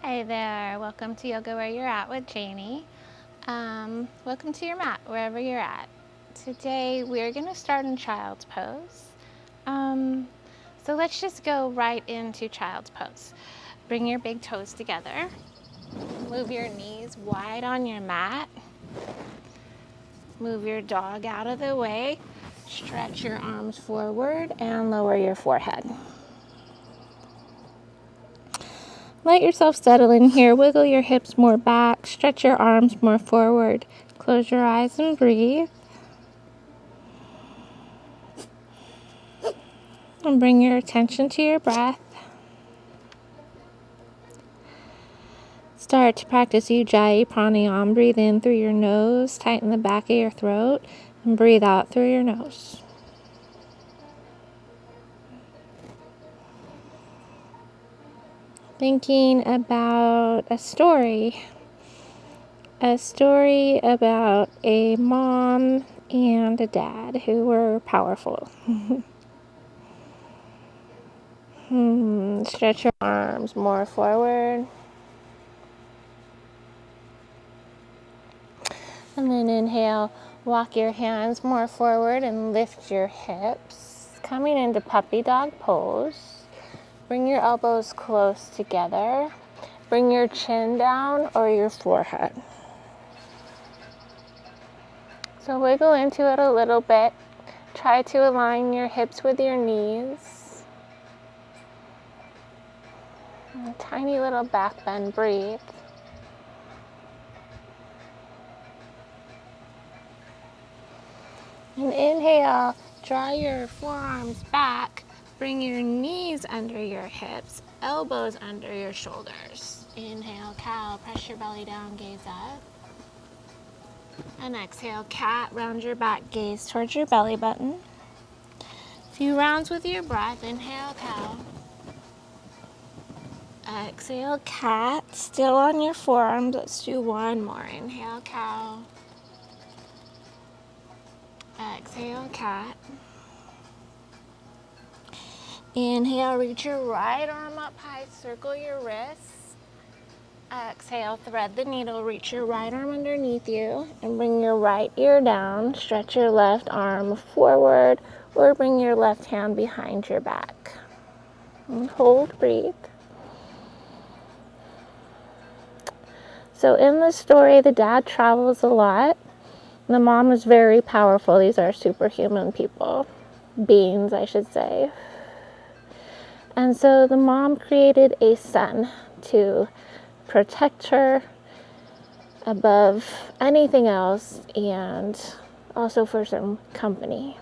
Hi there, welcome to Yoga Where You're At with Janie. Welcome to your mat, wherever you're at. Today we're going to start in child's pose. So let's just go right into child's pose. Bring your big toes together. Move your knees wide on your mat. Move your dog out of the way. Stretch your arms forward and lower your forehead. Let yourself settle in here. Wiggle your hips more back. Stretch your arms more forward. Close your eyes and breathe. And bring your attention to your breath. Start to practice Ujjayi Pranayama. Breathe in through your nose. Tighten the back of your throat. And breathe out through your nose. Thinking about a story. A story about a mom and a dad who were powerful. Stretch your arms more forward. And then inhale, walk your hands more forward and lift your hips. Coming into puppy dog pose. Bring your elbows close together. Bring your chin down or your forehead. So wiggle into it a little bit. Try to align your hips with your knees. And a tiny little back bend, breathe. And inhale, draw your forearms back. Bring your knees under your hips, elbows under your shoulders. Inhale, cow, press your belly down, gaze up. And exhale, cat, round your back, gaze towards your belly button. Few rounds with your breath. Inhale, cow. Exhale, cat, still on your forearms. Let's do one more. Inhale, cow. Exhale, cat. Inhale, reach your right arm up high, circle your wrists. Exhale, thread the needle, reach your right arm underneath you and bring your right ear down. Stretch your left arm forward or bring your left hand behind your back. And hold, breathe. So in the story, the dad travels a lot. The mom is very powerful. These are superhuman beings, I should say. And so the mom created a son to protect her above anything else and also for some company.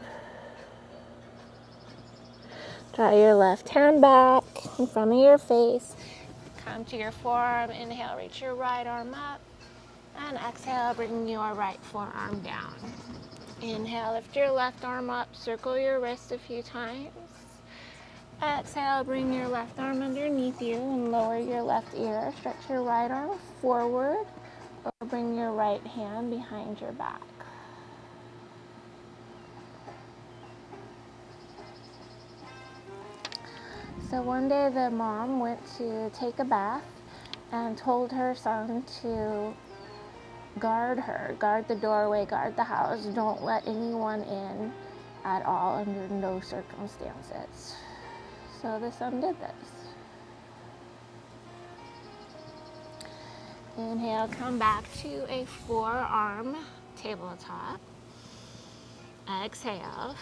Draw your left hand back in front of your face. Come to your forearm. Inhale, reach your right arm up. And exhale, bring your right forearm down. Inhale, lift your left arm up. Circle your wrist a few times. Exhale, bring your left arm underneath you and lower your left ear. Stretch your right arm forward or bring your right hand behind your back. So one day the mom went to take a bath and told her son to guard her, guard the doorway, guard the house. Don't let anyone in at all under no circumstances. So the son did this. Inhale, come back to a forearm tabletop. Exhale.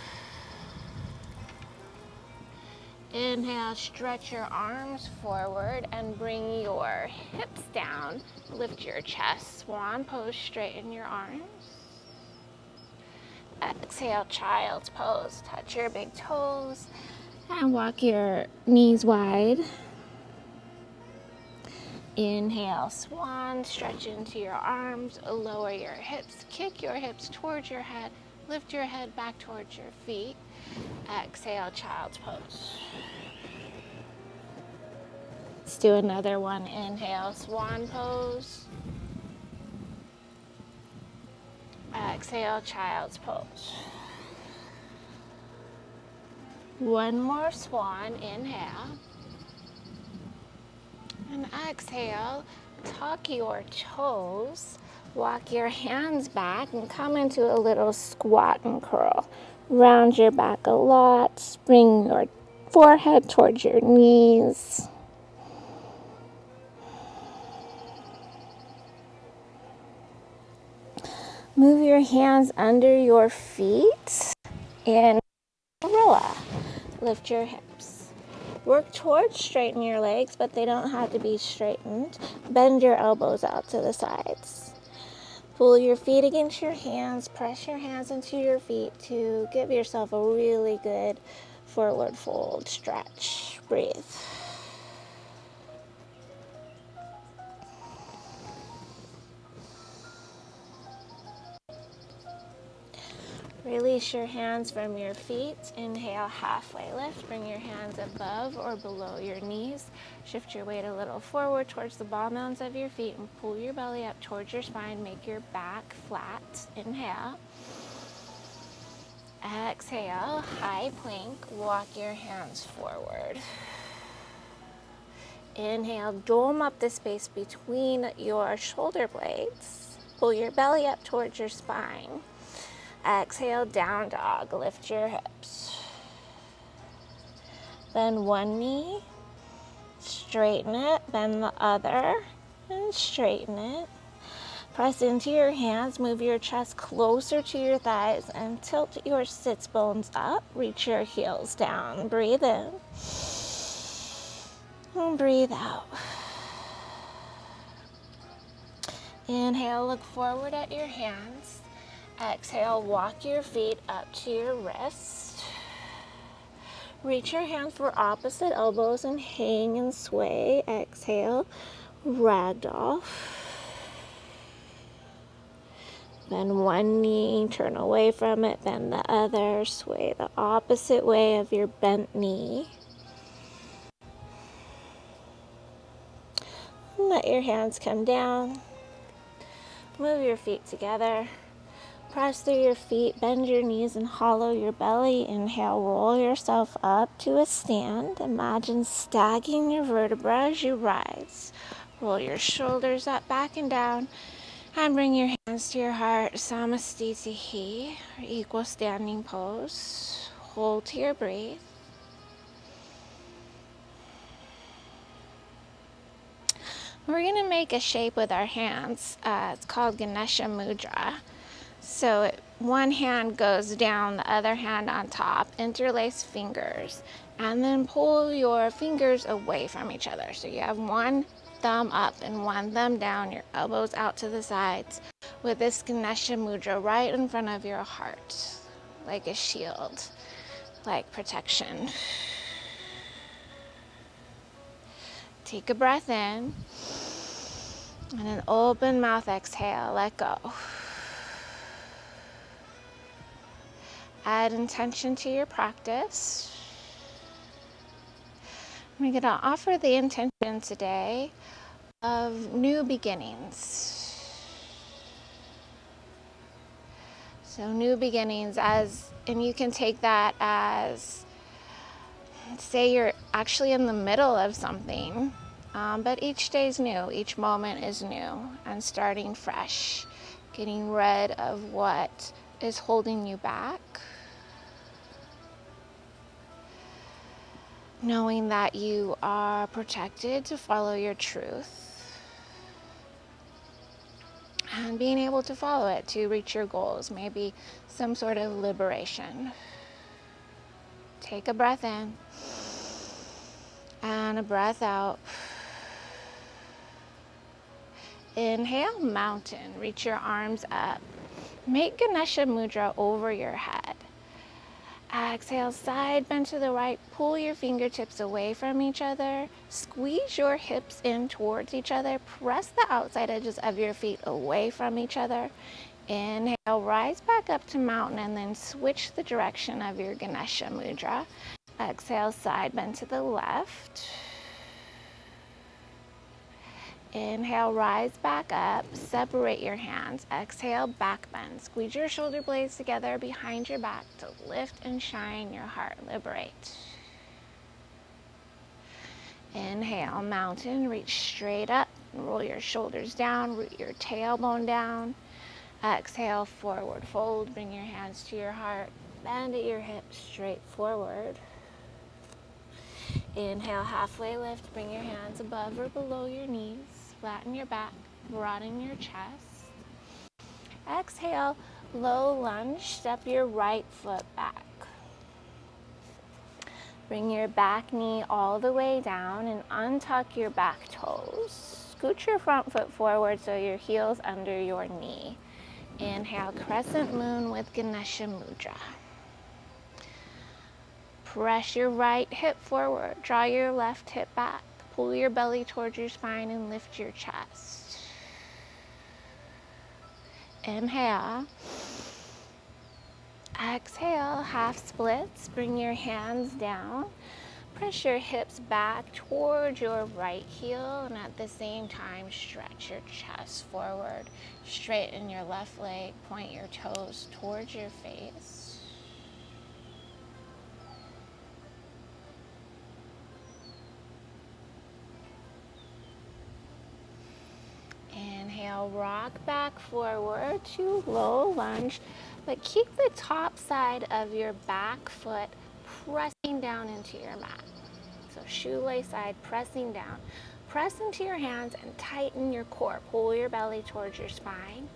Inhale, stretch your arms forward and bring your hips down. Lift your chest, swan pose, straighten your arms. Exhale, child's pose. Touch your big toes and walk your knees wide. Inhale, swan, stretch into your arms, lower your hips, kick your hips towards your head, lift your head back towards your feet. Exhale, child's pose. Let's do another one. Inhale, swan pose. Exhale, child's pose. One more swan, inhale. And And exhale, tuck your toes, walk your hands back and come into a little squat and curl. Round your back a lot, bring your forehead towards your knees. Move your hands under your feet in gorilla. Lift your hips. Work towards straightening your legs, but they don't have to be straightened. Bend your elbows out to the sides. Pull your feet against your hands. Press your hands into your feet to give yourself a really good forward fold stretch. Breathe. Release your hands from your feet. Inhale, halfway lift. Bring your hands above or below your knees. Shift your weight a little forward towards the ball mounds of your feet and pull your belly up towards your spine. Make your back flat. Inhale. Exhale, high plank. Walk your hands forward. Inhale, dome up the space between your shoulder blades. Pull your belly up towards your spine. Exhale, down dog. Lift your hips. Bend one knee, straighten it, bend the other, and straighten it. Press into your hands, move your chest closer to your thighs, and tilt your sits bones up. Reach your heels down. Breathe in. And breathe out. Inhale, look forward at your hands. Exhale, walk your feet up to your wrist. Reach your hands for opposite elbows and hang and sway. Exhale, ragdoll. Bend one knee, turn away from it, bend the other, sway the opposite way of your bent knee. Let your hands come down. Move your feet together. Press through your feet, bend your knees and hollow your belly. Inhale, roll yourself up to a stand. Imagine stacking your vertebrae as you rise. Roll your shoulders up, back and down, and bring your hands to your heart. Samastitihi, or equal standing pose. Hold to your breath. We're going to make a shape with our hands. It's called Ganesha Mudra. So one hand goes down, the other hand on top, interlace fingers, and then pull your fingers away from each other. So you have one thumb up and one thumb down, your elbows out to the sides, with this Ganesha Mudra right in front of your heart, like a shield, like protection. Take a breath in, and an open mouth exhale, let go. Add intention to your practice. We're going to offer the intention today of new beginnings. So new beginnings, and you can take that as, say you're actually in the middle of something, but each day is new, each moment is new, and starting fresh, getting rid of what is holding you back. Knowing that you are protected to follow your truth and being able to follow it to reach your goals, maybe some sort of liberation. Take a breath in and a breath out. Inhale, mountain. Reach your arms up. Make Ganesha Mudra over your head. Exhale, side bend to the right. Pull your fingertips away from each other. Squeeze your hips in towards each other. Press the outside edges of your feet away from each other. Inhale, rise back up to mountain and then switch the direction of your Ganesha Mudra. Exhale, side bend to the left. Inhale, rise back up, separate your hands. Exhale, back bend. Squeeze your shoulder blades together behind your back to lift and shine your heart. Liberate. Inhale, mountain, reach straight up, roll your shoulders down, root your tailbone down. Exhale, forward fold, bring your hands to your heart, bend at your hips, straight forward. Inhale, halfway lift, bring your hands above or below your knees, flatten your back, broaden your chest. Exhale, low lunge, step your right foot back. Bring your back knee all the way down and untuck your back toes. Scoot your front foot forward so your heel's under your knee. Inhale, crescent moon with Ganesha Mudra. Press your right hip forward, draw your left hip back, pull your belly towards your spine and lift your chest. Inhale. Exhale, half splits, bring your hands down. Press your hips back towards your right heel and at the same time stretch your chest forward. Straighten your left leg, point your toes towards your face. Inhale, rock back forward to low lunge, but keep the top side of your back foot pressing down into your mat. So shoelace side pressing down. Press into your hands and tighten your core. Pull your belly towards your spine.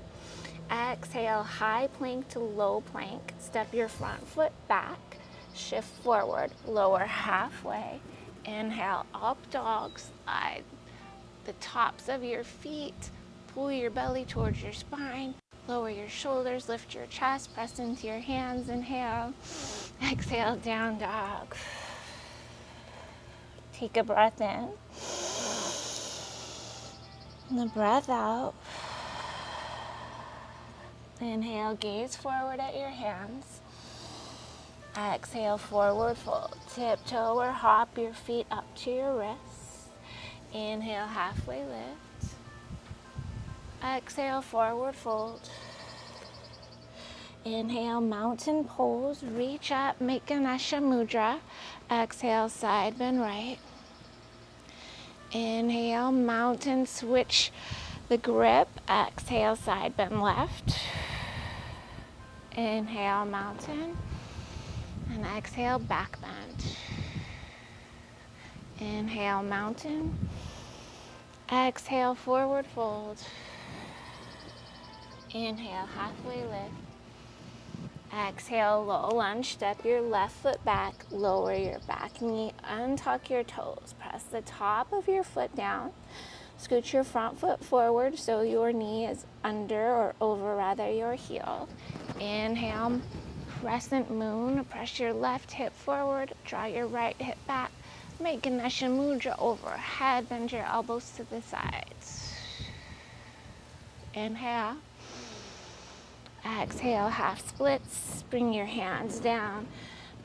Exhale, high plank to low plank. Step your front foot back. Shift forward, lower halfway. Inhale, up dog, slide the tops of your feet. Pull your belly towards your spine. Lower your shoulders, lift your chest, press into your hands. Inhale. Exhale, down dog. Take a breath in. And the breath out. Inhale, gaze forward at your hands. Exhale, forward fold. Tiptoe or hop your feet up to your wrists. Inhale, halfway lift. Exhale, forward fold. Inhale, mountain pose. Reach up, make Ganesha Mudra. Exhale, side bend right. Inhale, mountain, switch the grip. Exhale, side bend left. Inhale, mountain. And exhale, back bend. Inhale, mountain. Exhale, forward fold. Inhale, halfway lift. Exhale, low lunge. Step your left foot back. Lower your back knee. Untuck your toes. Press the top of your foot down. Scoot your front foot forward so your knee is under or over rather your heel. Inhale, crescent moon. Press your left hip forward. Draw your right hip back. Make Ganesha Mudra overhead. Bend your elbows to the sides. Inhale. Exhale, half splits. Bring your hands down.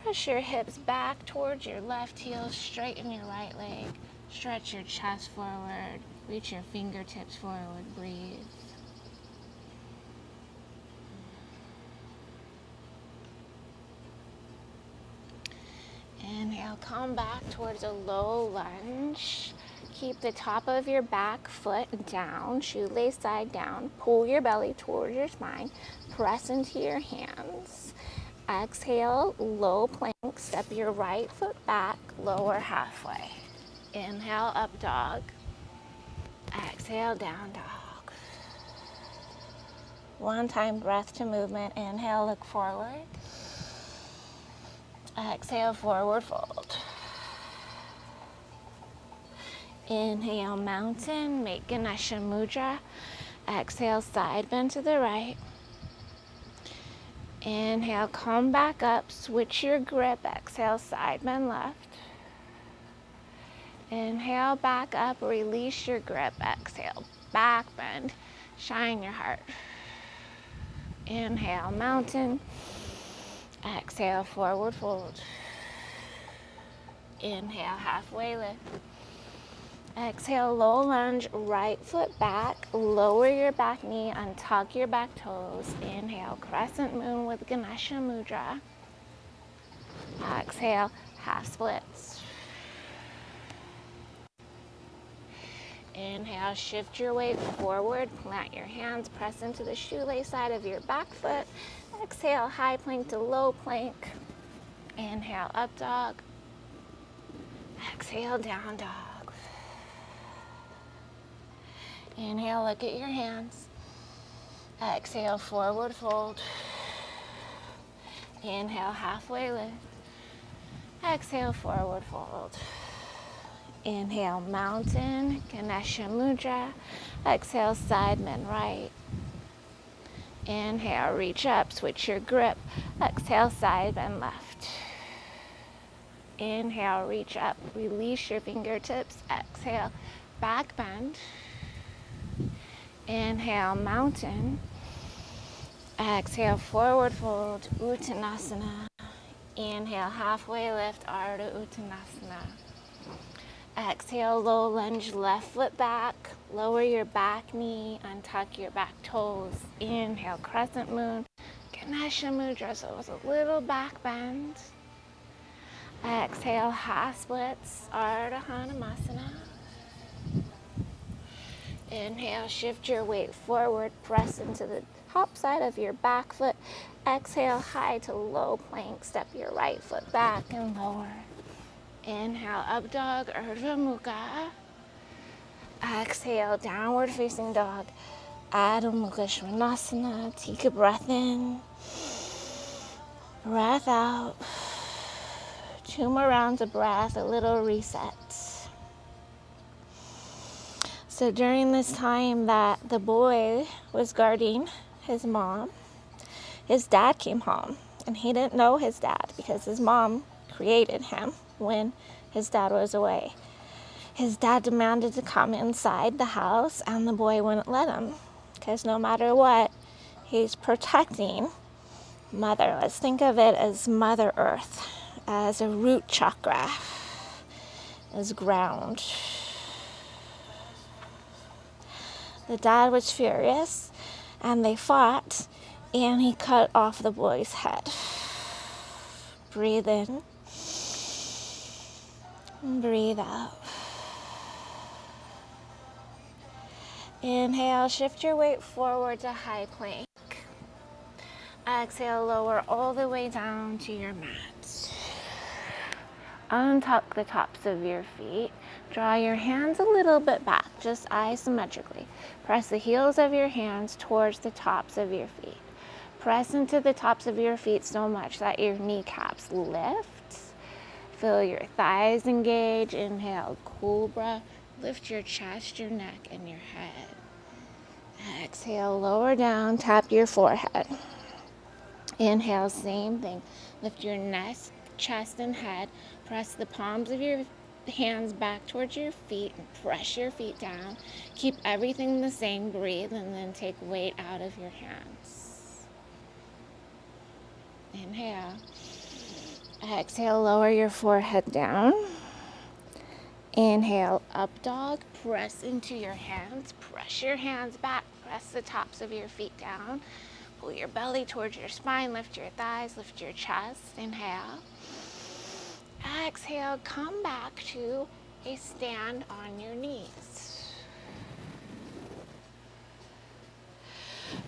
Press your hips back towards your left heel. Straighten your right leg. Stretch your chest forward. Reach your fingertips forward. Breathe. Inhale, come back towards a low lunge. Keep the top of your back foot down, shoelace side down. Pull your belly towards your spine. Press into your hands. Exhale, low plank. Step your right foot back, lower halfway. Inhale, up dog. Exhale, down dog. One time breath to movement. Inhale, look forward. Exhale, forward fold. Inhale, mountain, make Ganesha Mudra. Exhale, side bend to the right. Inhale, come back up, switch your grip. Exhale, side bend left. Inhale, back up, release your grip. Exhale, back bend, shine your heart. Inhale, mountain. Exhale, forward fold. Inhale, halfway lift. Exhale, low lunge, right foot back. Lower your back knee, untuck your back toes. Inhale, crescent moon with Ganesha Mudra. Exhale, half splits. Inhale, shift your weight forward, plant your hands, press into the shoelace side of your back foot. Exhale, high plank to low plank. Inhale, up dog. Exhale, down dog. Inhale, look at your hands. Exhale, forward fold. Inhale, halfway lift. Exhale, forward fold. Inhale, mountain, Ganesha mudra. Exhale, side bend right. Inhale, reach up, switch your grip. Exhale, side bend left. Inhale, reach up, release your fingertips. Exhale, back bend. Inhale, mountain. Exhale, forward fold, Uttanasana. Inhale, halfway lift, Ardha Uttanasana. Exhale, low lunge, left foot back. Lower your back knee, untuck your back toes. Inhale, crescent moon, Ganesha mudra, so it's a little back bend. Exhale, half splits, Ardha Hanumasana. Inhale, shift your weight forward, press into the top side of your back foot. Exhale, high to low plank, step your right foot back and lower. Inhale, up dog, Urdhva Mukha. Exhale, downward facing dog, Adho Mukha Svanasana. Take a breath in, breath out. 2 more rounds of breath, a little reset. So during this time that the boy was guarding his mom, his dad came home, and he didn't know his dad because his mom created him when his dad was away. His dad demanded to come inside the house, and the boy wouldn't let him because no matter what, he's protecting Mother. Let's think of it as Mother Earth, as a root chakra, as ground. The dad was furious, and they fought, and he cut off the boy's head. Breathe in, and breathe out. Inhale, shift your weight forward to high plank. Exhale, lower all the way down to your mat. Untuck the tops of your feet. Draw your hands a little bit back, just isometrically. Press the heels of your hands towards the tops of your feet. Press into the tops of your feet so much that your kneecaps lift. Feel your thighs engage. Inhale, cobra. Lift your chest, your neck, and your head. Exhale, lower down, tap your forehead. Inhale, same thing. Lift your neck, chest, and head. Press the palms of your hands back towards your feet and press your feet down. Keep everything the same. Breathe and then take weight out of your hands. Inhale. Exhale, lower your forehead down. Inhale, up dog. Press into your hands. Press your hands back. Press the tops of your feet down. Pull your belly towards your spine. Lift your thighs. Lift your chest. Inhale. Exhale, come back to a stand on your knees.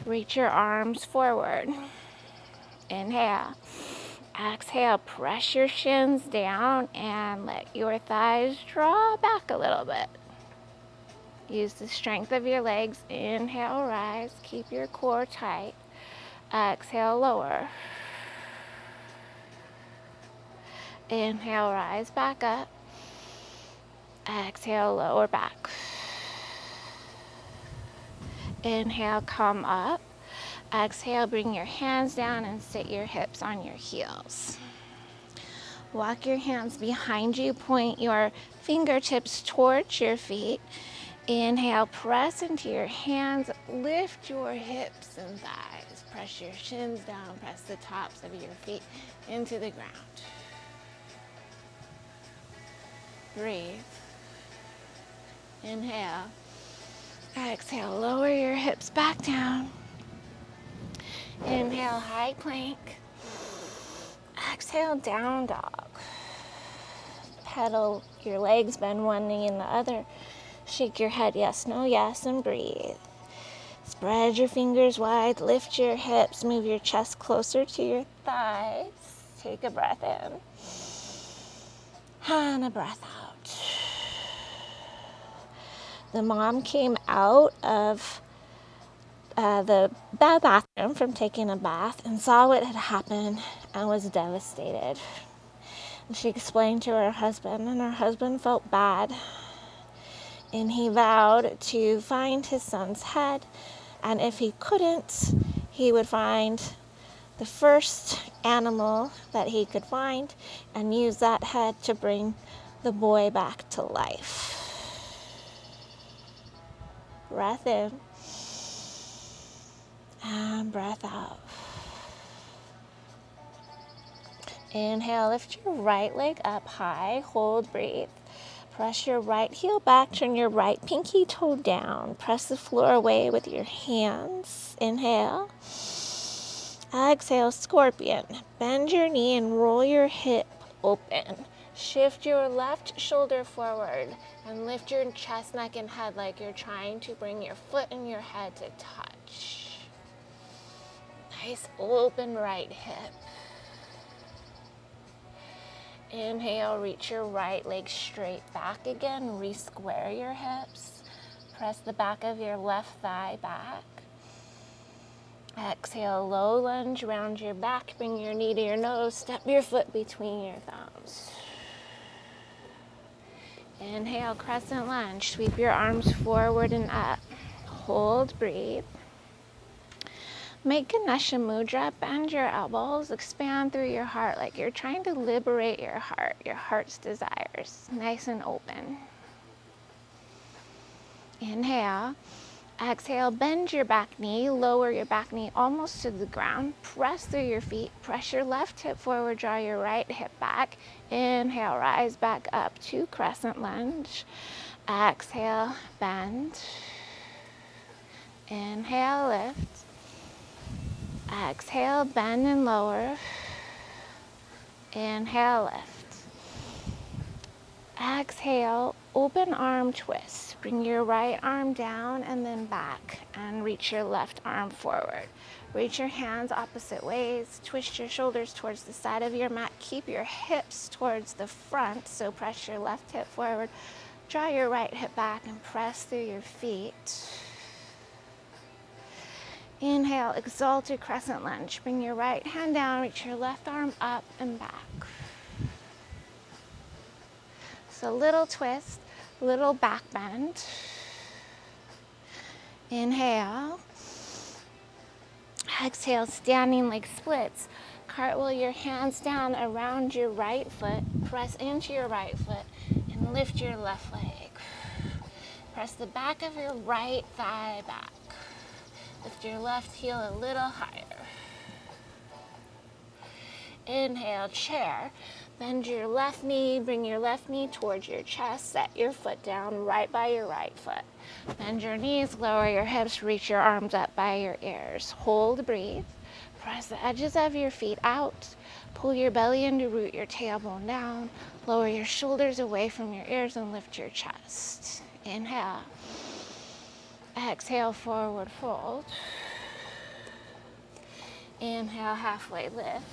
Reach your arms forward. Inhale. Exhale, press your shins down and let your thighs draw back a little bit. Use the strength of your legs. Inhale, rise. Keep your core tight. Exhale, lower. Inhale, rise back up. Exhale, lower back. Inhale, come up. Exhale, bring your hands down and sit your hips on your heels. Walk your hands behind you. Point your fingertips towards your feet. Inhale, press into your hands. Lift your hips and thighs. Press your shins down. Press the tops of your feet into the ground. Breathe. Inhale. Exhale, lower your hips back down. Inhale, high plank. Exhale, down dog. Pedal your legs, bend one knee and the other. Shake your head yes, no, yes, and breathe. Spread your fingers wide, lift your hips, move your chest closer to your thighs. Take a breath in and a breath out. The mom came out of the bathroom from taking a bath and saw what had happened and was devastated. And she explained to her husband, and her husband felt bad. And he vowed to find his son's head, and if he couldn't, he would find the first animal that he could find and use that head to bring the boy back to life. Breath in and breath out. Inhale, lift your right leg up high, hold, breathe. Press your right heel back, turn your right pinky toe down. Press the floor away with your hands. Inhale. Exhale, scorpion. Bend your knee and roll your hip open. Shift your left shoulder forward and lift your chest, neck, and head like you're trying to bring your foot and your head to touch. Nice open right hip. Inhale, reach your right leg straight back again. Re-square your hips. Press the back of your left thigh back. Exhale, low lunge, round your back. Bring your knee to your nose. Step your foot between your thumbs. Inhale, crescent lunge. Sweep your arms forward and up. Hold, breathe. Make Ganesha Mudra, bend your elbows, expand through your heart like you're trying to liberate your heart's desires, nice and open. Inhale, exhale, bend your back knee, lower your back knee almost to the ground, press through your feet, press your left hip forward, draw your right hip back. Inhale, rise back up to crescent lunge. Exhale, bend. Inhale, lift. Exhale, bend and lower. Inhale, lift. Exhale, open arm twist. Bring your right arm down and then back and reach your left arm forward. Reach your hands opposite ways. Twist your shoulders towards the side of your mat. Keep your hips towards the front, so press your left hip forward. Draw your right hip back and press through your feet. Inhale, exalted crescent lunge. Bring your right hand down, reach your left arm up and back. So little twist, little back bend. Inhale. Exhale, standing leg splits. Cartwheel your hands down around your right foot. Press into your right foot and lift your left leg. Press the back of your right thigh back. Lift your left heel a little higher. Inhale, chair. Bend your left knee, bring your left knee towards your chest. Set your foot down right by your right foot. Bend your knees, lower your hips, reach your arms up by your ears. Hold, breathe. Press the edges of your feet out. Pull your belly in to root your tailbone down. Lower your shoulders away from your ears and lift your chest. Inhale. Exhale, forward fold. Inhale, halfway lift.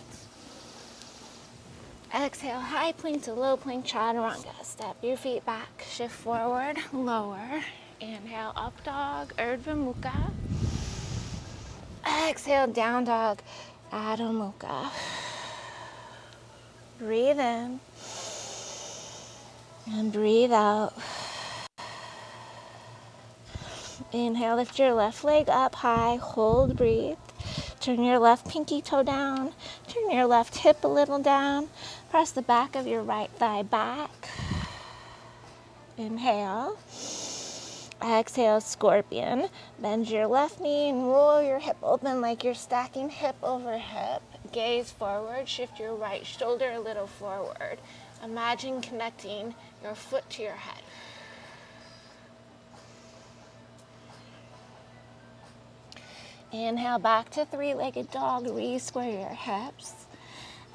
Exhale, high plank to low plank, chaturanga. Step your feet back, shift forward, lower. Inhale, up dog, Urdhva Mukha. Exhale, down dog, Adho Mukha. Breathe in and breathe out. Inhale, lift your left leg up high, hold, breathe. Turn your left pinky toe down. Turn your left hip a little down. Press the back of your right thigh back. Inhale. Exhale, scorpion. Bend your left knee and roll your hip open like you're stacking hip over hip. Gaze forward, shift your right shoulder a little forward. Imagine connecting your foot to your head. Inhale, back to three-legged dog. Re-square your hips.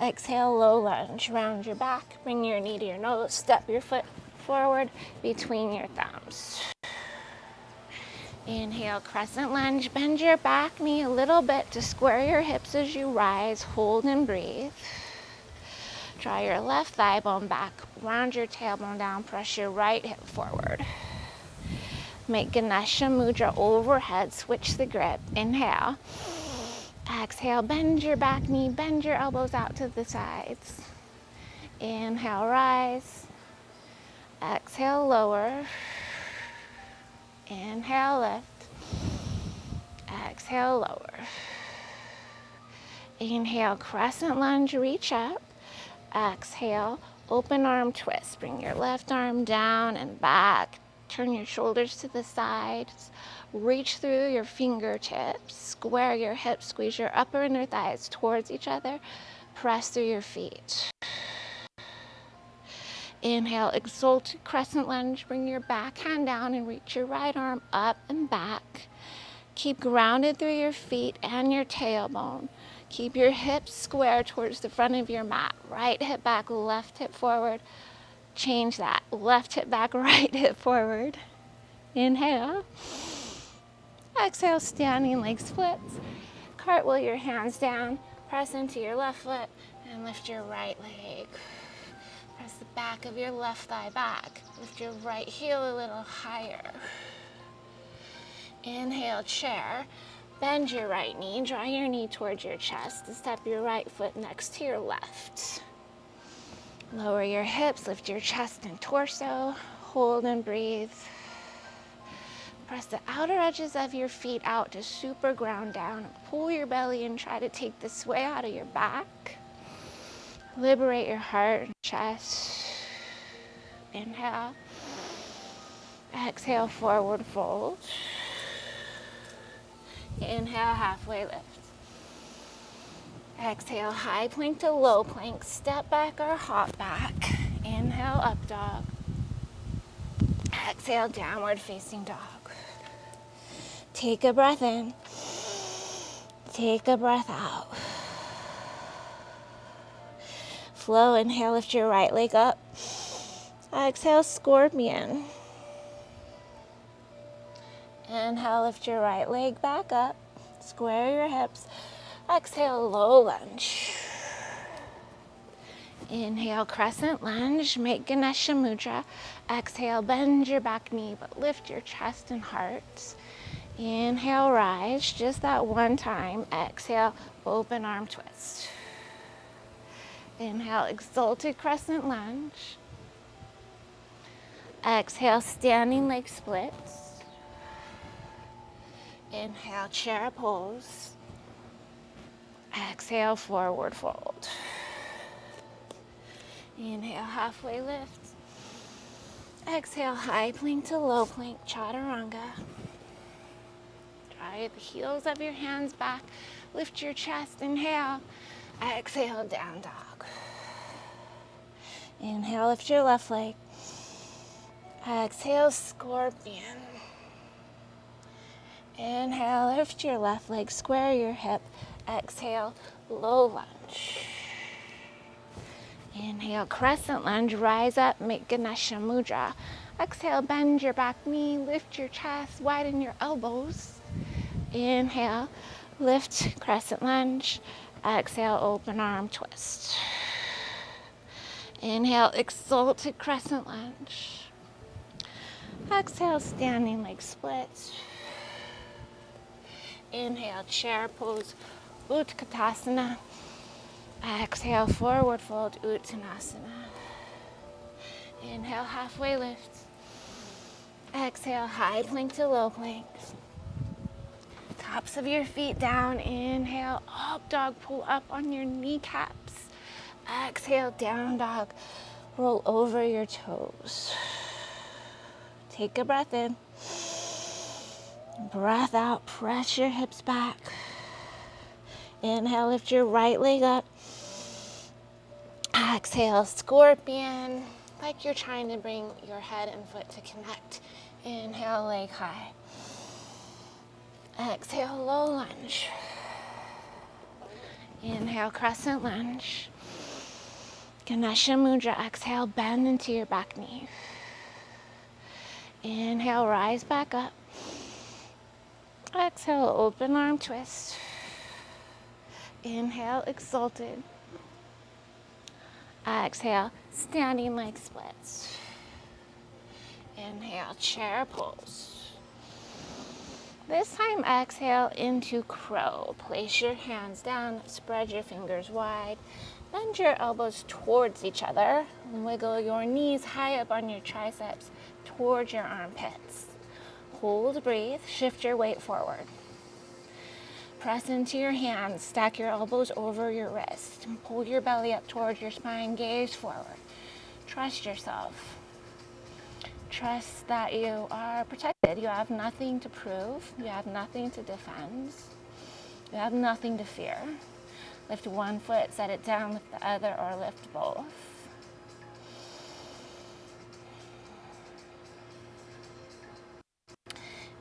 Exhale, low lunge. Round your back. Bring your knee to your nose. Step your foot forward between your thumbs. arms. Inhale, crescent lunge. Bend your back knee a little bit to square your hips as you rise. Hold and breathe. Draw your left thigh bone back. Round your tailbone down. Press your right hip forward. Make Ganesha Mudra overhead. Switch the grip. Inhale. Exhale, bend your back knee. Bend your elbows out to the sides. Inhale, rise. Exhale, lower. Inhale, lift. Exhale, lower. Inhale, crescent lunge, reach up. Exhale, open arm twist. Bring your left arm down and back. Turn your shoulders to the sides. Reach through your fingertips. Square your hips. Squeeze your upper and inner thighs towards each other. Press through your feet. Inhale, exalted crescent lunge. Bring your back hand down and reach your right arm up and back. Keep grounded through your feet and your tailbone. Keep your hips square towards the front of your mat. Right hip back, left hip forward. Change that. Left hip back, right hip forward. Inhale. Exhale, standing leg splits. Cartwheel your hands down. Press into your left foot and lift your right leg. Press the back of your left thigh back. Lift your right heel a little higher. Inhale, chair. Bend your right knee. Draw your knee towards your chest. Step your right foot next to your left. Lower your hips. Lift your chest and torso. Hold and breathe. Press the outer edges of your feet out to super ground down. Pull your belly and try to take the sway out of your back. Liberate your heart and chest. Inhale. Exhale, forward fold. Inhale, halfway lift. Exhale, high plank to low plank. Step back or hop back. Inhale, up dog. Exhale, downward facing dog. Take a breath in. Take a breath out. Flow, inhale, lift your right leg up. Exhale, scorpion. Inhale, lift your right leg back up. Square your hips. Exhale, low lunge. Inhale, crescent lunge. Make Ganesha Mudra. Exhale, bend your back knee, but lift your chest and heart. Inhale, rise. Just that one time. Exhale, open arm twist. Inhale, exalted crescent lunge. Exhale, standing leg splits. Inhale, chair pose. Exhale, forward fold. Inhale, halfway lift. Exhale, high plank to low plank, chaturanga. Drive the heels of your hands back. Lift your chest, inhale. Exhale, down dog. Inhale, lift your left leg. Exhale, scorpion. Inhale, lift your left leg, square your hip. Exhale, low lunge. Inhale, crescent lunge, rise up, make Ganesha Mudra. Exhale, bend your back knee, lift your chest, widen your elbows. Inhale, lift, crescent lunge. Exhale, open arm twist. Inhale, exalted crescent lunge. Exhale, standing leg split. Inhale, chair pose, Utkatasana. Exhale, forward fold, Uttanasana. Inhale, halfway lift. Exhale, high plank to low plank. Tops of your feet down. Inhale, up dog, pull up on your kneecaps. Exhale, down dog, roll over your toes. Take a breath in. Breath out, press your hips back. Inhale, lift your right leg up. Exhale, scorpion, like you're trying to bring your head and foot to connect. Inhale, leg high. Exhale, low lunge. Inhale, crescent lunge. Ganesha Mudra, exhale, bend into your back knee. Inhale, rise back up. Exhale, open arm twist. Inhale, exalted. Exhale, standing leg splits. Inhale, chair pose. This time, exhale into crow. Place your hands down, spread your fingers wide. Bend your elbows towards each other. Wiggle your knees high up on your triceps towards your armpits. Hold, breathe, shift your weight forward. Press into your hands, stack your elbows over your wrist, and pull your belly up towards your spine, gaze forward. Trust yourself. Trust that you are protected. You have nothing to prove. You have nothing to defend. You have nothing to fear. Lift one foot, set it down with the other, or lift both.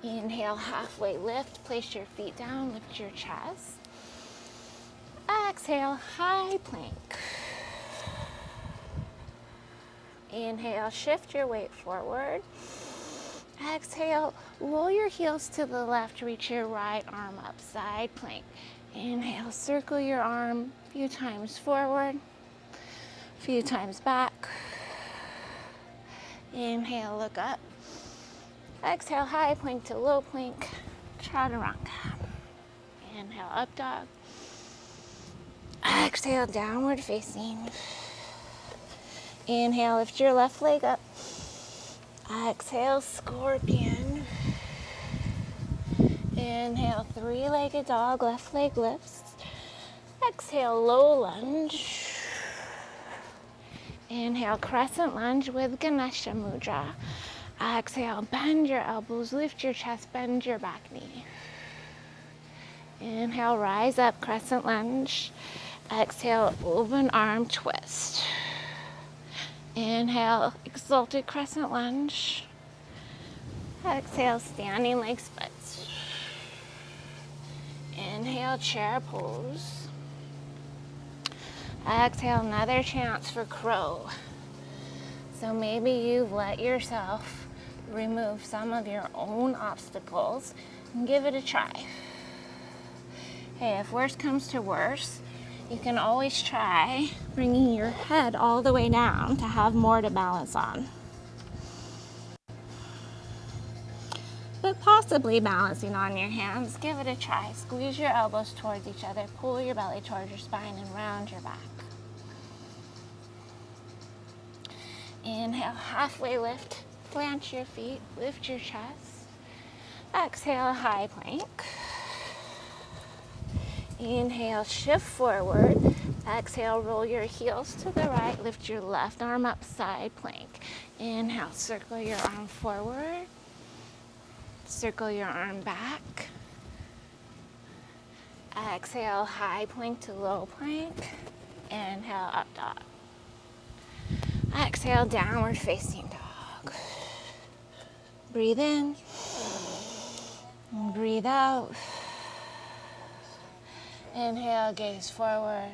Inhale, halfway lift. Place your feet down, lift your chest. Exhale, high plank. Inhale, shift your weight forward. Exhale, roll your heels to the left, reach your right arm up, side plank. Inhale, circle your arm a few times forward, a few times back. Inhale, look up. Exhale, high plank to low plank, chaturanga. Inhale, up dog. Exhale, downward facing. Inhale, lift your left leg up. Exhale, scorpion. Inhale, three-legged dog, left leg lifts. Exhale, low lunge. Inhale, crescent lunge with Ganesha mudra. Exhale, bend your elbows, lift your chest, bend your back knee. Inhale, rise up, crescent lunge. Exhale, open arm twist. Inhale, exalted crescent lunge. Exhale, standing leg splits. Inhale, chair pose. Exhale, another chance for crow. So maybe you've let yourself remove some of your own obstacles and give it a try. Hey, if worst comes to worst, you can always try bringing your head all the way down to have more to balance on. But possibly balancing on your hands, give it a try. Squeeze your elbows towards each other, pull your belly towards your spine, and round your back. Inhale, halfway lift, plant your feet, lift your chest. Exhale, high plank. Inhale, shift forward. Exhale, roll your heels to the right, lift your left arm up, side plank. Inhale, circle your arm forward. Circle your arm back. Exhale, high plank to low plank. Inhale, up dog. Exhale, downward facing dog. Breathe in. And breathe out. Inhale, gaze forward.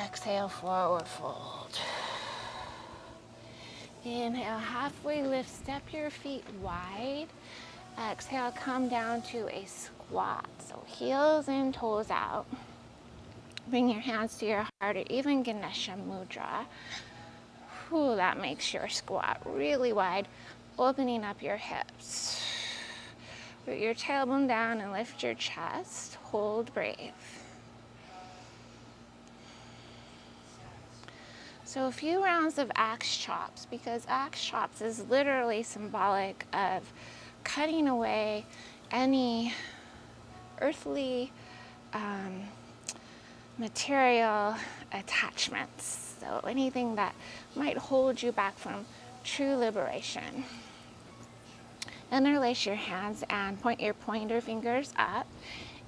Exhale, forward fold. Inhale, halfway lift, step your feet wide. Exhale, come down to a squat. So heels in, toes out. Bring your hands to your heart, or even Ganesha mudra. Ooh, that makes your squat really wide, opening up your hips. Root your tailbone down and lift your chest. Hold, breathe. So a few rounds of axe chops, because axe chops is literally symbolic of cutting away any earthly material attachments. So anything that might hold you back from true liberation. Interlace your hands and point your pointer fingers up.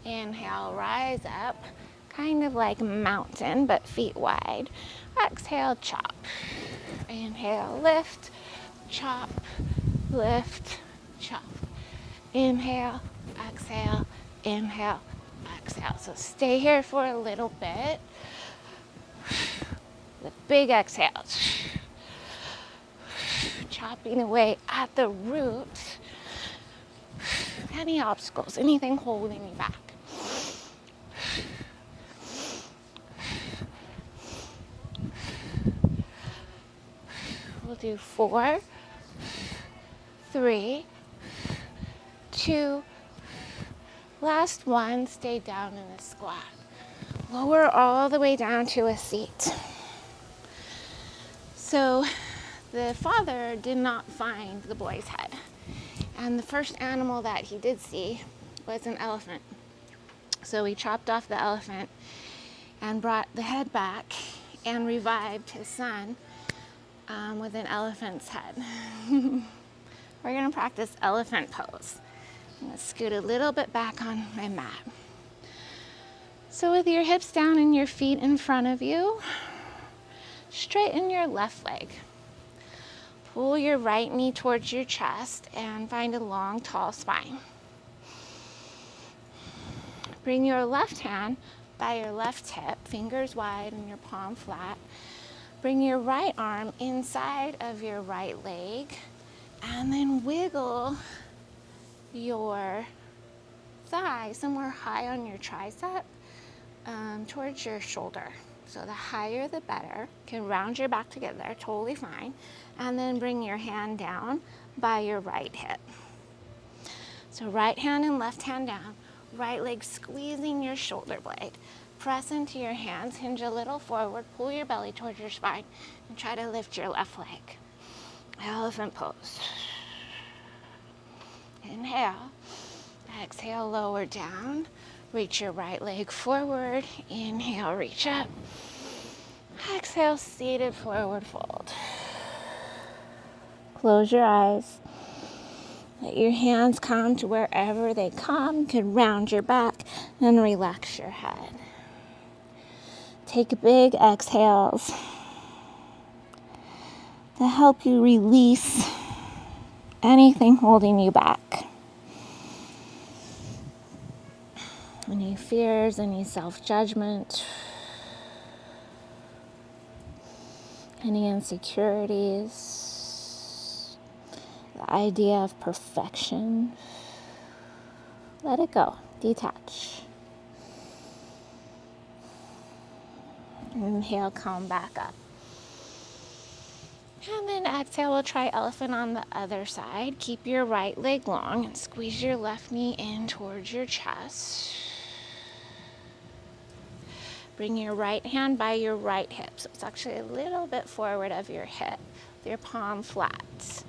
Inhale, rise up, kind of like mountain, but feet wide. Exhale, chop. Inhale, lift, chop, lift, chop. Inhale, exhale, inhale, exhale. So stay here for a little bit. With big exhales. Chop chopping away at the root any obstacles, anything holding you back. We'll do 4, 3, 2, last one, stay down in a squat. Lower all the way down to a seat. So the father did not find the boy's head. And the first animal that he did see was an elephant. So he chopped off the elephant and brought the head back and revived his son with an elephant's head. We're going to practice elephant pose. I'm going to scoot a little bit back on my mat. So with your hips down and your feet in front of you, straighten your left leg. Pull your right knee towards your chest and find a long, tall spine. Bring your left hand by your left hip, fingers wide and your palm flat. Bring your right arm inside of your right leg and then wiggle your thigh somewhere high on your tricep towards your shoulder. So the higher the better. You can round your back together, totally fine. And then bring your hand down by your right hip. So right hand and left hand down, right leg squeezing your shoulder blade. Press into your hands, hinge a little forward, pull your belly towards your spine, and try to lift your left leg. Elephant pose. Inhale. Exhale, lower down. Reach your right leg forward. Inhale, reach up. Exhale, seated forward fold. Close your eyes. Let your hands come to wherever they come. You can round your back and relax your head. Take big exhales to help you release anything holding you back. Any fears, any self-judgment, any insecurities, the idea of perfection. Let it go. Detach. Inhale, come back up. And then exhale, we'll try elephant on the other side. Keep your right leg long and squeeze your left knee in towards your chest. Bring your right hand by your right hip. So it's actually a little bit forward of your hip with your palm flat.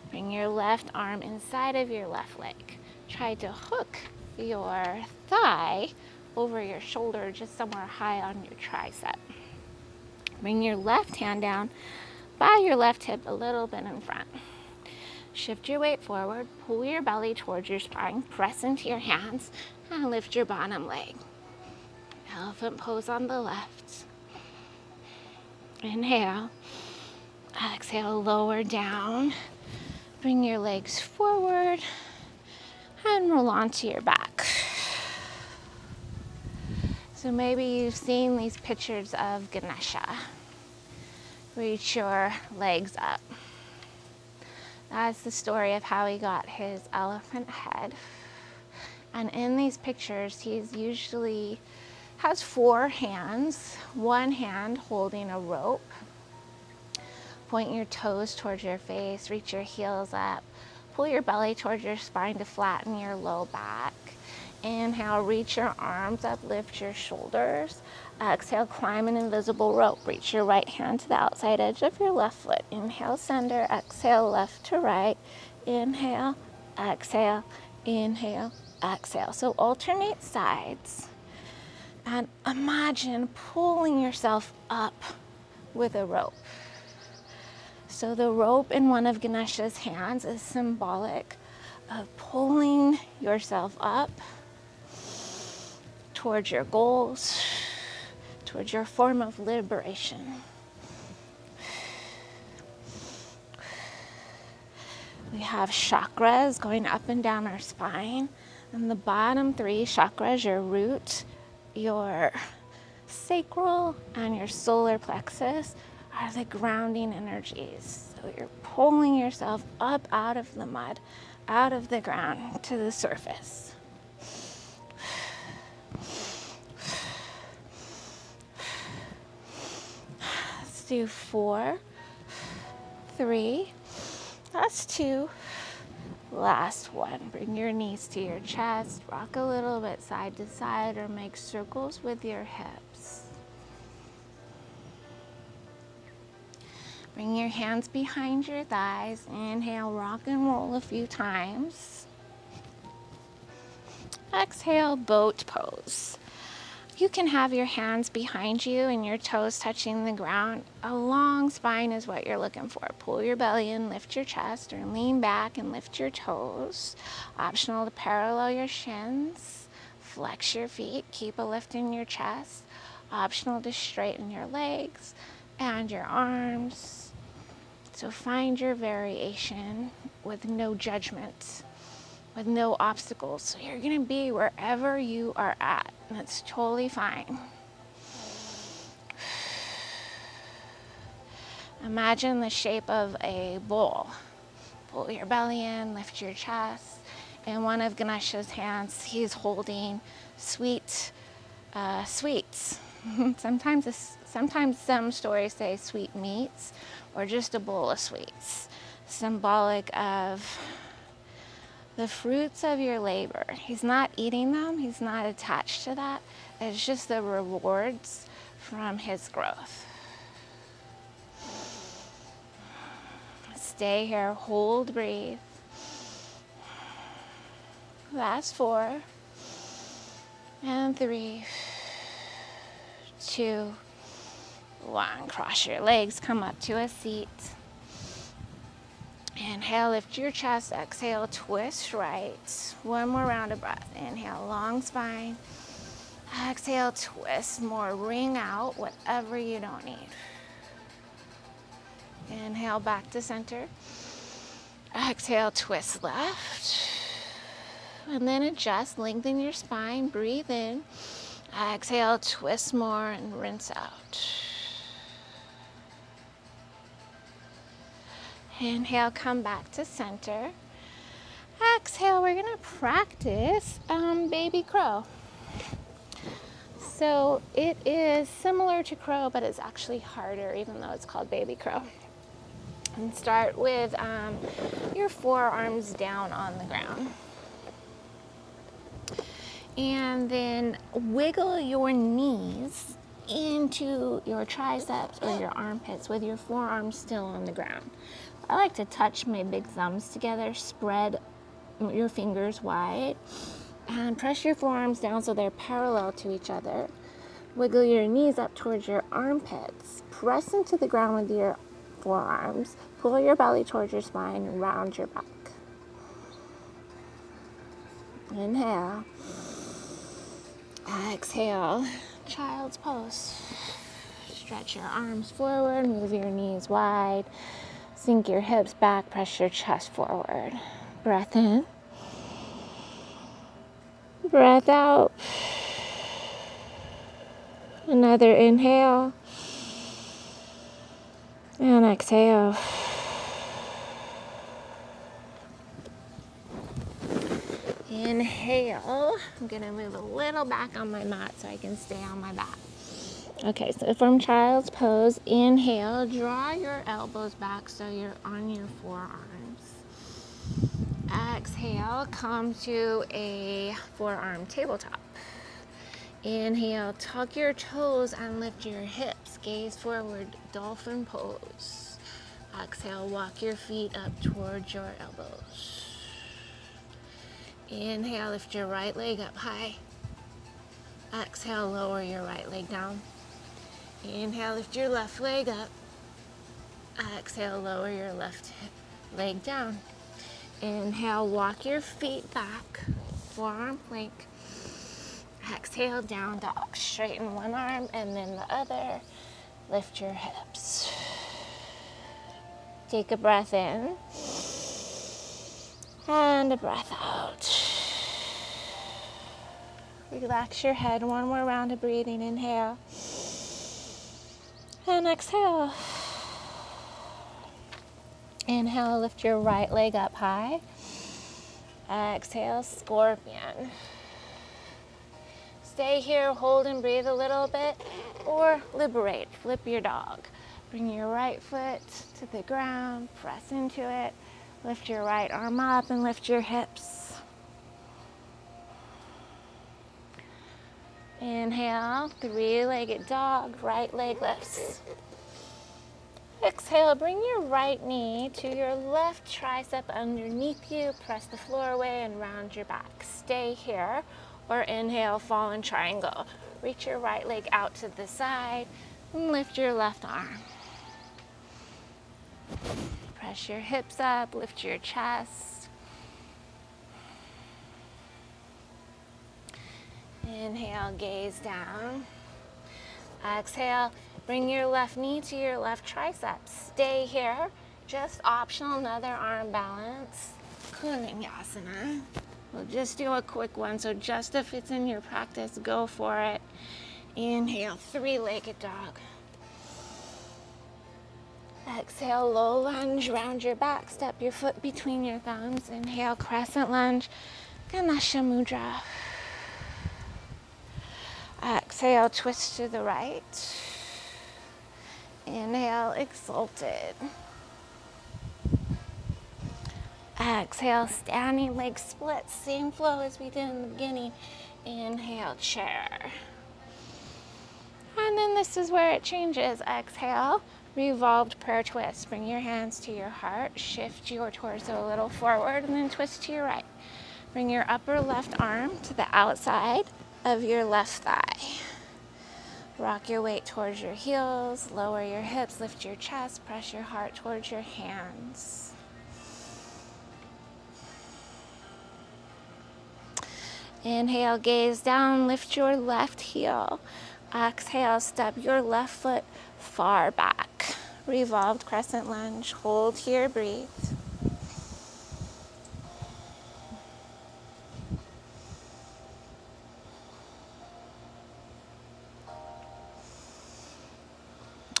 Bring your left arm inside of your left leg. Try to hook your thigh over your shoulder, just somewhere high on your tricep. Bring your left hand down by your left hip a little bit in front. Shift your weight forward, pull your belly towards your spine, press into your hands, and lift your bottom leg. Elephant pose on the left. Inhale. Exhale, lower down. Bring your legs forward and roll onto your back. So maybe you've seen these pictures of Ganesha. Reach your legs up. That's the story of how he got his elephant head. And in these pictures, he's usually has 4 hands, one hand holding a rope. Point your toes towards your face, reach your heels up, pull your belly towards your spine to flatten your low back. Inhale, reach your arms up, lift your shoulders. Exhale, climb an invisible rope. Reach your right hand to the outside edge of your left foot. Inhale, center, exhale, left to right. Inhale, exhale, inhale, exhale. So alternate sides. And imagine pulling yourself up with a rope. So the rope in one of Ganesha's hands is symbolic of pulling yourself up towards your goals, towards your form of liberation. We have chakras going up and down our spine. And the bottom 3 chakras, your root, your sacral, and your solar plexus, are the grounding energies. So you're pulling yourself up out of the mud, out of the ground to the surface. Let's do 4, 3, that's 2. Last one. Bring your knees to your chest, rock a little bit side to side or make circles with your hips. Bring your hands behind your thighs. Inhale, rock and roll a few times. Exhale, boat pose. You can have your hands behind you and your toes touching the ground. A long spine is what you're looking for. Pull your belly in, lift your chest, or lean back and lift your toes. Optional to parallel your shins. Flex your feet, keep a lift in your chest. Optional to straighten your legs and your arms. So find your variation with no judgment, with no obstacles. So you're gonna be wherever you are at, and that's totally fine. Imagine the shape of a bowl. Pull your belly in, lift your chest. In one of Ganesha's hands, he's holding sweets. Sometimes some stories say sweet meats, or just a bowl of sweets, symbolic of the fruits of your labor. He's not eating them, he's not attached to that. It's just the rewards from his growth. Stay here, hold, breathe. Last 4, and 3, 2, 1. Cross your legs, come up to a seat. Inhale, lift your chest. Exhale, twist right. One more round of breath. Inhale, long spine. Exhale, twist more. Ring out whatever you don't need. Inhale, back to center. Exhale, twist left. And then adjust, lengthen your spine. Breathe in. Exhale, twist more and rinse out. Inhale, come back to center. Exhale, we're gonna practice baby crow. So it is similar to crow, but it's actually harder, even though it's called baby crow. And start with your forearms down on the ground. And then wiggle your knees into your triceps or your armpits with your forearms still on the ground. I like to touch my big thumbs together, spread your fingers wide, and press your forearms down so they're parallel to each other. Wiggle your knees up towards your armpits. Press into the ground with your forearms. Pull your belly towards your spine and round your back. Inhale. Exhale. Child's pose. Stretch your arms forward, move your knees wide. Sink your hips back, press your chest forward. Breath in. Breath out. Another inhale. And exhale. Inhale. I'm gonna move a little back on my mat so I can stay on my back. Okay, so from child's pose, inhale, draw your elbows back so you're on your forearms. Exhale, come to a forearm tabletop. Inhale, tuck your toes and lift your hips. Gaze forward, dolphin pose. Exhale, walk your feet up towards your elbows. Inhale, lift your right leg up high. Exhale, lower your right leg down. Inhale, lift your left leg up. Exhale, lower your left leg down. Inhale, walk your feet back, forearm plank. Exhale, down dog. Straighten one arm and then the other. Lift your hips. Take a breath in and a breath out. Relax your head. One more round of breathing. Inhale and exhale. Inhale, lift your right leg up high. Exhale, scorpion. Stay here, hold and breathe a little bit, or liberate, flip your dog. Bring your right foot to the ground, press into it, lift your right arm up and lift your hips. Inhale, three-legged dog, right leg lifts. Exhale, bring your right knee to your left tricep underneath you, press the floor away and round your back. Stay here, or inhale, fallen triangle. Reach your right leg out to the side and lift your left arm. Press your hips up, lift your chest. Inhale, gaze down. Exhale, bring your left knee to your left tricep. Stay here, just optional, another arm balance. Koundinyasana. We'll just do a quick one, so just if it's in your practice, go for it. Inhale, three-legged dog. Exhale, low lunge, round your back, step your foot between your thumbs. Inhale, crescent lunge, Ganesha mudra. Exhale, twist to the right. Inhale, exalted. Exhale, standing leg split, same flow as we did in the beginning. Inhale, chair. And then this is where it changes. Exhale, revolved prayer twist. Bring your hands to your heart, shift your torso a little forward, and then twist to your right. Bring your upper left arm to the outside of your left thigh. Rock your weight towards your heels, lower your hips, lift your chest, press your heart towards your hands. Inhale, gaze down, lift your left heel. Exhale, step your left foot far back. Revolved crescent lunge, hold here, breathe.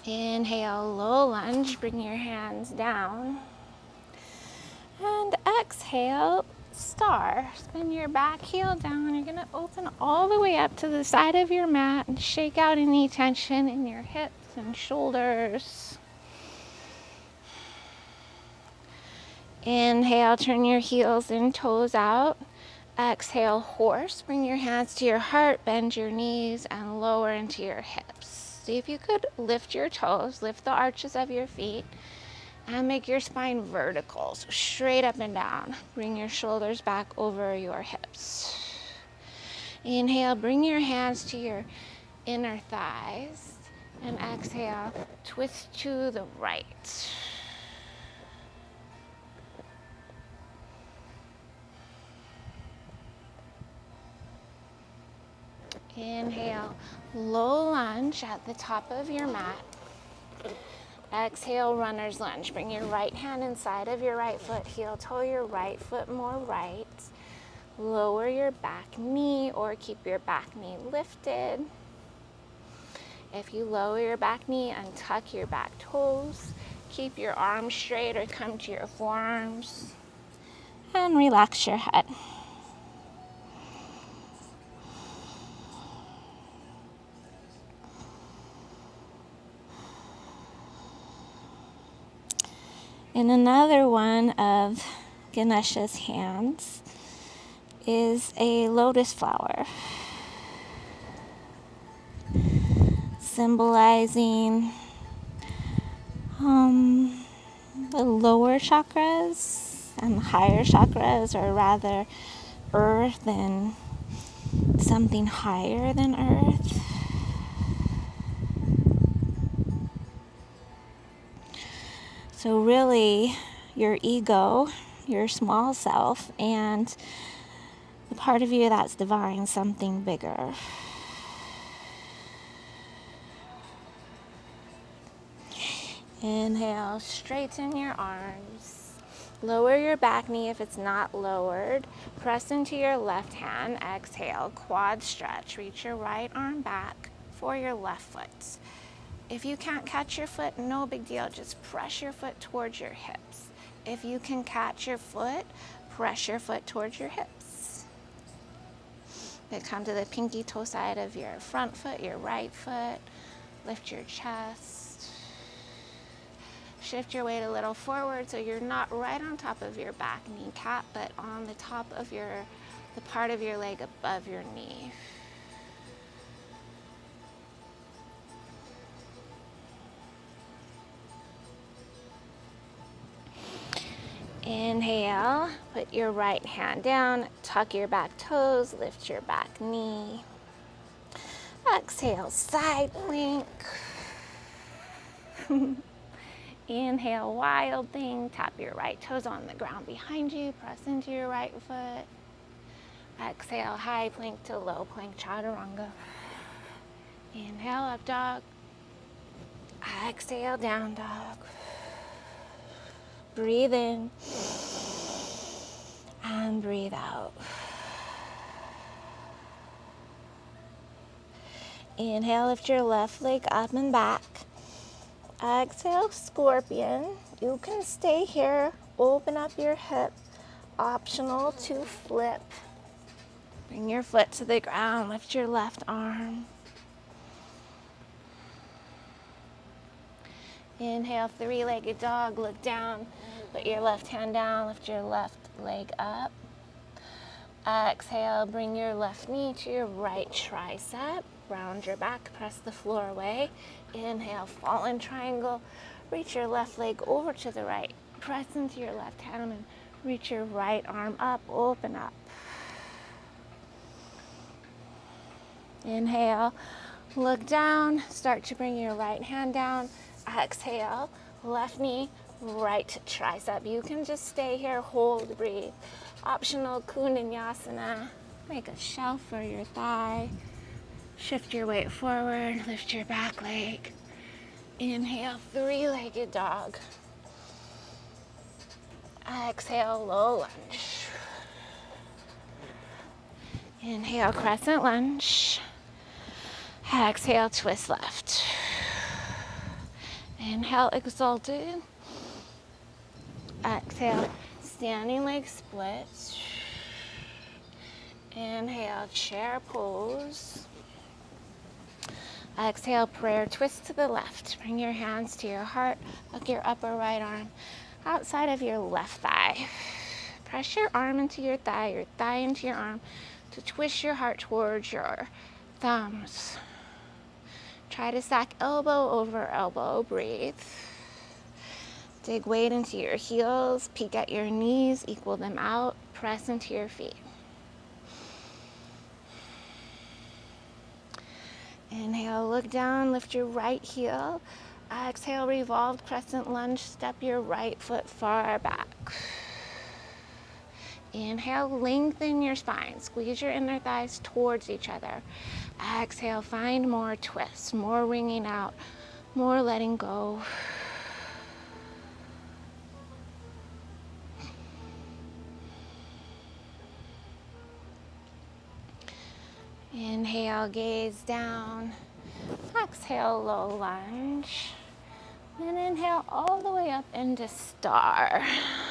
Inhale, low lunge, bring your hands down. And exhale, star. Spin your back heel down. You're gonna open all the way up to the side of your mat and shake out any tension in your hips and shoulders. Inhale, turn your heels and toes out. Exhale, horse. Bring your hands to your heart, bend your knees, and lower into your hips. See if you could lift your toes, lift the arches of your feet, and make your spine vertical, so straight up and down. Bring your shoulders back over your hips. Inhale, bring your hands to your inner thighs, and exhale, twist to the right. Inhale, low lunge at the top of your mat. Exhale, runner's lunge. Bring your right hand inside of your right foot, heel toe your right foot more right. Lower your back knee or keep your back knee lifted. If you lower your back knee, untuck your back toes. Keep your arms straight or come to your forearms. And relax your head. And another one of Ganesha's hands is a lotus flower, symbolizing the lower chakras and the higher chakras, or rather earth and something higher than earth. So really, your ego, your small self, and the part of you that's divine, something bigger. Inhale, straighten your arms. Lower your back knee if it's not lowered. Press into your left hand. Exhale, quad stretch. Reach your right arm back for your left foot. If you can't catch your foot, no big deal. Just press your foot towards your hips. If you can catch your foot, press your foot towards your hips. Then come to the pinky toe side of your front foot, your right foot. Lift your chest. Shift your weight a little forward so you're not right on top of your back kneecap, but on the top of the part of your leg above your knee. Inhale, put your right hand down, tuck your back toes, lift your back knee. Exhale, side plank. Inhale, wild thing. Tap your right toes on the ground behind you. Press into your right foot. Exhale, high plank to low plank, chaturanga. Inhale, up dog. Exhale, down dog. Breathe in and breathe out. Inhale, lift your left leg up and back. Exhale, scorpion. You can stay here. Open up your hip. Optional to flip. Bring your foot to the ground. Lift your left arm. Inhale, three-legged dog. Look down. Put your left hand down. Lift your left leg up. Exhale, bring your left knee to your right tricep. Round your back. Press the floor away. Inhale, fallen triangle. Reach your left leg over to the right. Press into your left hand and reach your right arm up. Open up. Inhale, look down. Start to bring your right hand down. Exhale, left knee, right tricep. You can just stay here, hold, breathe. Optional koundinyasana. Make a shelf for your thigh. Shift your weight forward, lift your back leg. Inhale, three-legged dog. Exhale, low lunge. Inhale, crescent lunge. Exhale, twist left. Inhale, exalted. Exhale, standing leg split. Inhale, chair pose. Exhale, prayer twist to the left. Bring your hands to your heart. Hook your upper right arm outside of your left thigh. Press your arm into your thigh into your arm to twist your heart towards your thumbs. Try to stack elbow over elbow. Breathe. Dig weight into your heels. Peek at your knees. Equal them out. Press into your feet. Inhale, look down. Lift your right heel. Exhale, revolved crescent lunge. Step your right foot far back. Inhale, lengthen your spine. Squeeze your inner thighs towards each other. Exhale, find more twists, more wringing out, more letting go. Inhale, gaze down. Exhale, low lunge. And inhale all the way up into star.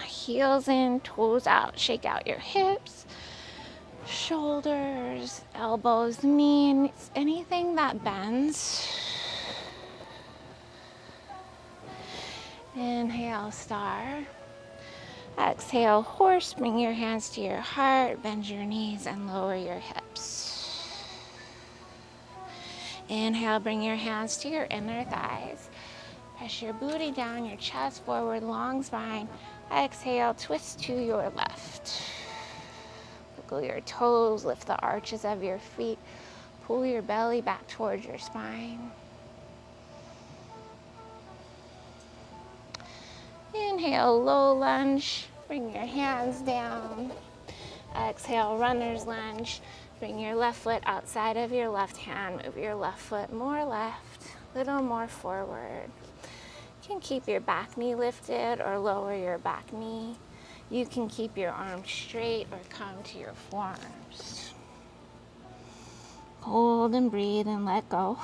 Heels in, toes out. Shake out your hips, shoulders, elbows, knees, anything that bends. Inhale, star. Exhale, horse. Bring your hands to your heart. Bend your knees and lower your hips. Inhale, bring your hands to your inner thighs. Press your booty down, your chest forward, long spine. Exhale, twist to your left. Wiggle your toes, lift the arches of your feet. Pull your belly back towards your spine. Inhale, low lunge. Bring your hands down. Exhale, runner's lunge. Bring your left foot outside of your left hand. Move your left foot more left, little more forward. You can keep your back knee lifted or lower your back knee. You can keep your arms straight or come to your forearms. Hold and breathe and let go.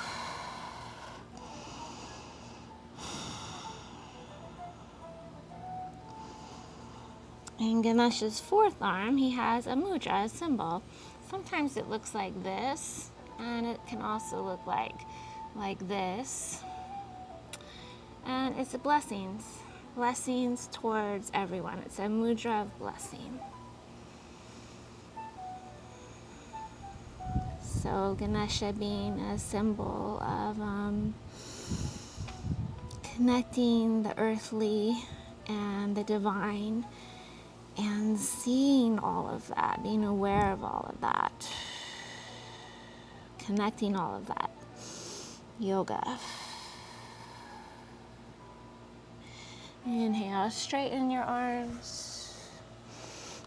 In Ganesha's fourth arm, he has a mudra, a symbol. Sometimes it looks like this, and it can also look like this. And it's a blessings towards everyone. It's a mudra of blessing. So Ganesha being a symbol of connecting the earthly and the divine, and seeing all of that, being aware of all of that, connecting all of that. Yoga. Inhale, straighten your arms.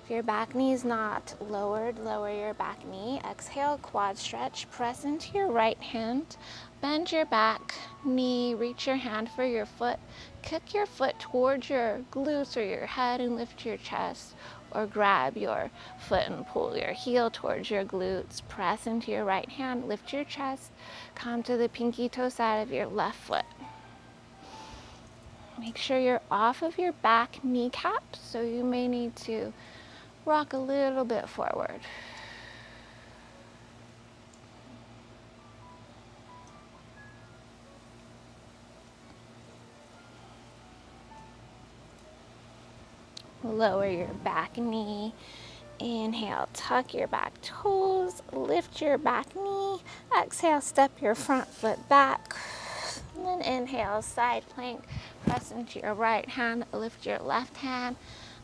If your back knee is not lowered, lower your back knee. Exhale, quad stretch. Press into your right hand. Bend your back knee. Reach your hand for your foot. Kick your foot towards your glutes or your head and lift your chest. Or grab your foot and pull your heel towards your glutes. Press into your right hand. Lift your chest. Come to the pinky toe side of your left foot. Make sure you're off of your back kneecap, so you may need to rock a little bit forward. Lower your back knee. Inhale, tuck your back toes, lift your back knee. Exhale, step your front foot back. And then inhale, side plank. Press into your right hand, lift your left hand.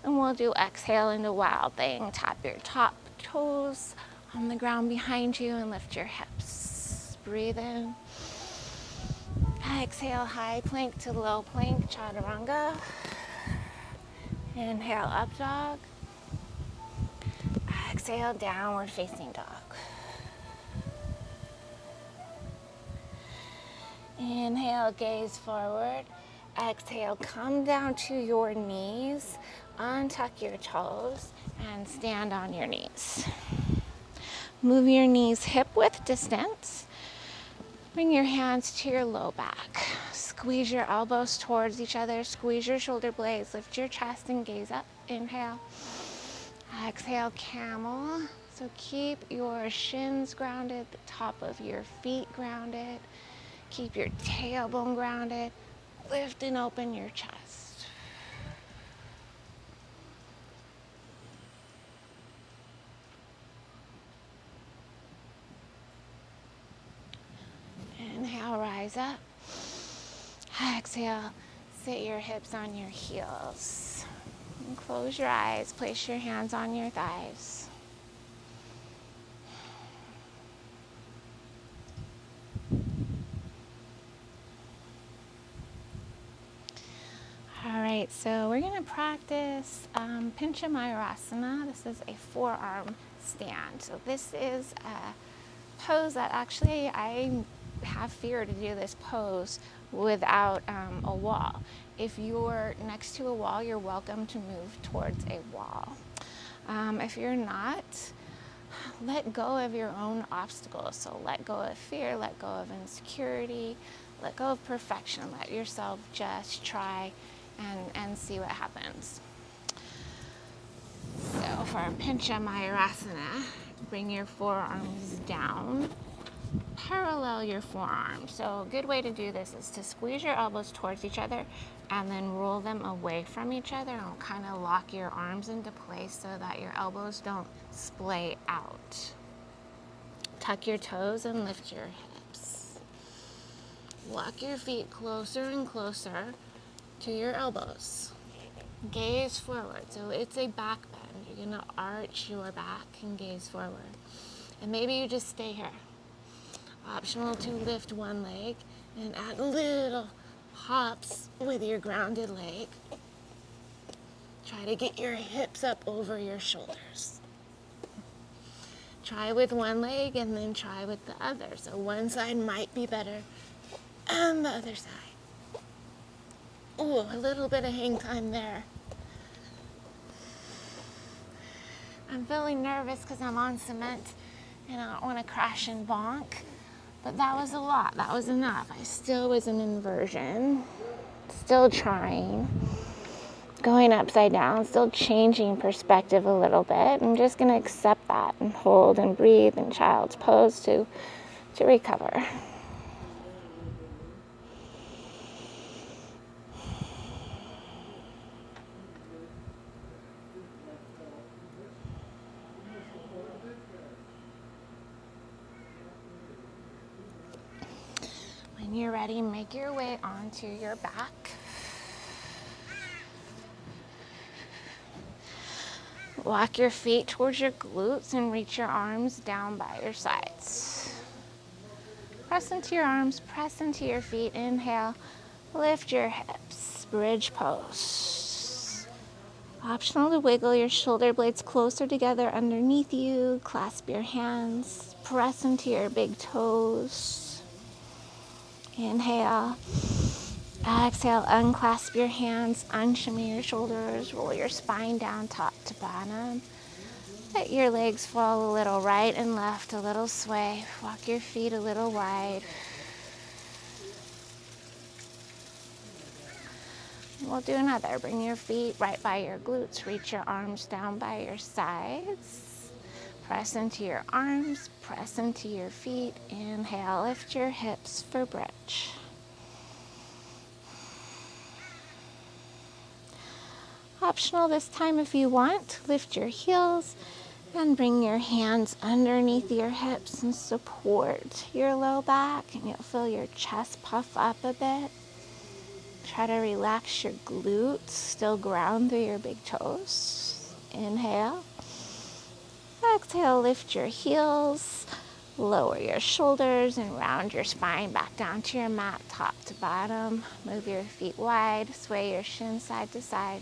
And we'll do exhale into wild thing. Tap your top toes on the ground behind you and lift your hips. Breathe in. Exhale, high plank to low plank, chaturanga. Inhale, up dog. Exhale, downward facing dog. Inhale, gaze forward. Exhale, come down to your knees. Untuck your toes and stand on your knees. Move your knees hip width distance. Bring your hands to your low back. Squeeze your elbows towards each other. Squeeze your shoulder blades. Lift your chest and gaze up. Inhale. Exhale, camel. So keep your shins grounded, the top of your feet grounded. Keep your tailbone grounded. Lift and open your chest. Inhale, rise up. Exhale, sit your hips on your heels. And close your eyes. Place your hands on your thighs. All right, so we're going to practice pincha mayurasana. This is a forearm stand. So this is a pose that actually I have fear to do this pose without a wall. If you're next to a wall, you're welcome to move towards a wall. If you're not, let go of your own obstacles. So let go of fear, let go of insecurity, let go of perfection. Let yourself just try and see what happens. So for pincha mayurasana, bring your forearms down, parallel your forearms. So a good way to do this is to squeeze your elbows towards each other and then roll them away from each other, and kind of lock your arms into place so that your elbows don't splay out. Tuck your toes and lift your hips. Walk your feet closer and closer to your elbows. Gaze forward. So it's a back bend. You're going to arch your back and gaze forward. And maybe you just stay here. Optional to lift one leg and add little hops with your grounded leg. Try to get your hips up over your shoulders. Try with one leg and then try with the other. So one side might be better and the other side. Ooh, a little bit of hang time there. I'm feeling nervous because I'm on cement and I don't want to crash and bonk. But that was a lot. That was enough. I still was in inversion. Still trying. going upside down, still changing perspective a little bit. I'm just going to accept that and hold and breathe in child's pose to recover. When you're ready, make your way onto your back. Walk your feet towards your glutes and reach your arms down by your sides. Press into your arms, press into your feet. Inhale, lift your hips, bridge pose. Optional to wiggle your shoulder blades closer together underneath you. Clasp your hands, press into your big toes. Inhale. Exhale, unclasp your hands, unshimmy your shoulders, roll your spine down top to bottom. Let your legs fall a little right and left, a little sway. Walk your feet a little wide. We'll do another. Bring your feet right by your glutes. Reach your arms down by your sides. Press into your arms, press into your feet. Inhale, lift your hips for bridge. Optional this time if you want, lift your heels and bring your hands underneath your hips and support your low back, and you'll feel your chest puff up a bit. Try to relax your glutes, still ground through your big toes. Inhale. Exhale, lift your heels, lower your shoulders and round your spine back down to your mat, top to bottom. Move your feet wide, sway your shins side to side.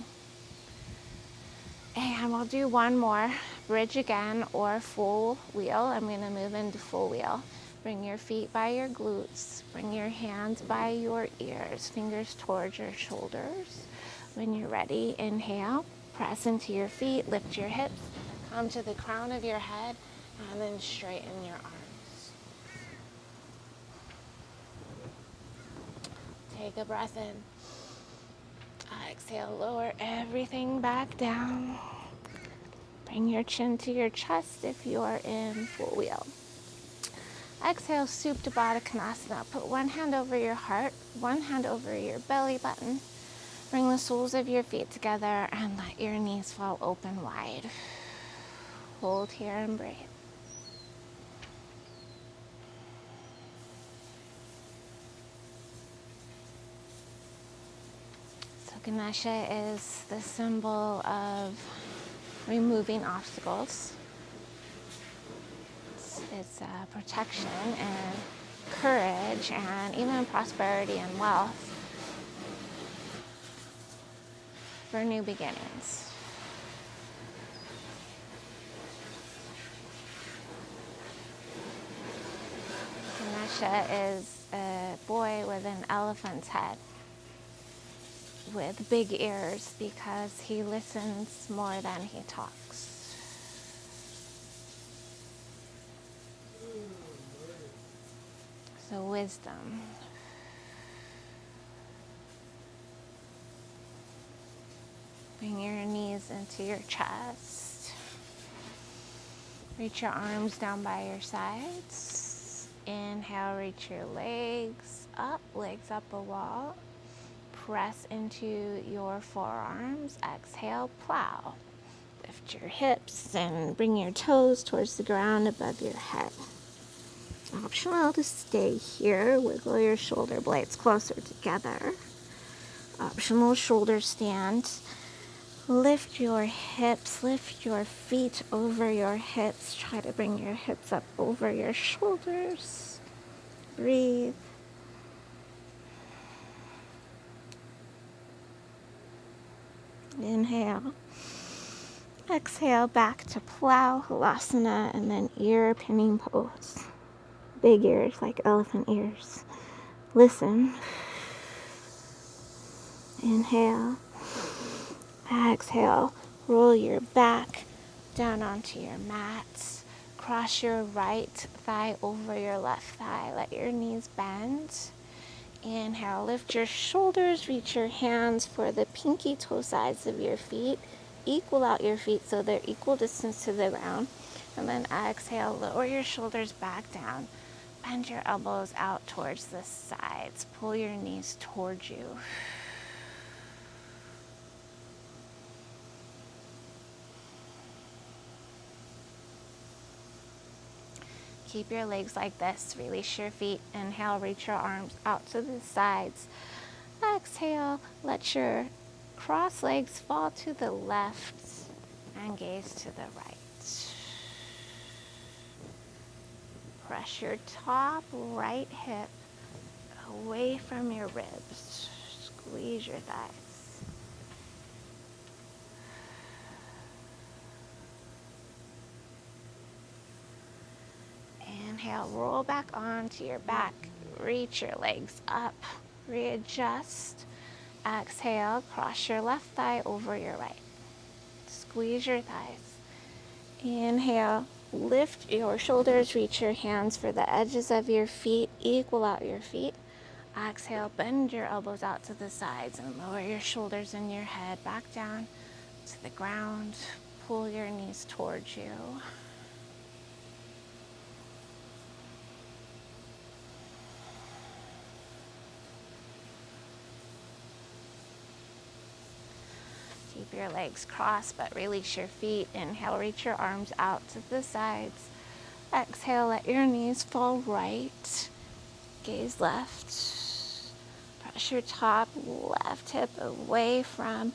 And we'll do one more, bridge again or full wheel. I'm going to move into full wheel. Bring your feet by your glutes. Bring your hands by your ears, fingers towards your shoulders. When you're ready, inhale, press into your feet, lift your hips, come to the crown of your head, and then straighten your arms. Take a breath in. Exhale, lower everything back down. Bring your chin to your chest if you're in full wheel. Exhale, Supta Baddha Konasana. Put one hand over your heart, one hand over your belly button. Bring the soles of your feet together and let your knees fall open wide. Hold here and breathe. So Ganesha is the symbol of removing obstacles. It's protection and courage and even prosperity and wealth for new beginnings. Ganesha is a boy with an elephant's head with big ears because he listens more than he talks. So wisdom. Bring your knees into your chest. Reach your arms down by your sides. Inhale, reach your legs up a wall. Press into your forearms. Exhale, plow. Lift your hips and bring your toes towards the ground above your head. Optional to stay here. Wiggle your shoulder blades closer together. Optional shoulder stand. Lift your hips, lift your feet over your hips. Try to bring your hips up over your shoulders. Breathe. Inhale. Exhale, back to plow, halasana, and then ear pinning pose. Big ears like elephant ears. Listen. Inhale. Exhale. Roll your back down onto your mat. Cross your right thigh over your left thigh. Let your knees bend. Inhale, lift your shoulders, reach your hands for the pinky toe sides of your feet. Equal out your feet so they're equal distance to the ground. And then exhale, lower your shoulders back down. Bend your elbows out towards the sides. Pull your knees towards you. Keep your legs like this. Release your feet. Inhale, reach your arms out to the sides. Exhale, let your cross legs fall to the left and gaze to the right. Press your top right hip away from your ribs. Squeeze your thighs. Inhale, roll back onto your back. Reach your legs up. Readjust. Exhale, cross your left thigh over your right. Squeeze your thighs. Inhale, lift your shoulders, reach your hands for the edges of your feet, equal out your feet. Exhale, bend your elbows out to the sides and lower your shoulders and your head back down to the ground. Pull your knees towards you. Keep your legs crossed, but release your feet. Inhale, reach your arms out to the sides. Exhale, let your knees fall right. Gaze left. Press your top left hip away from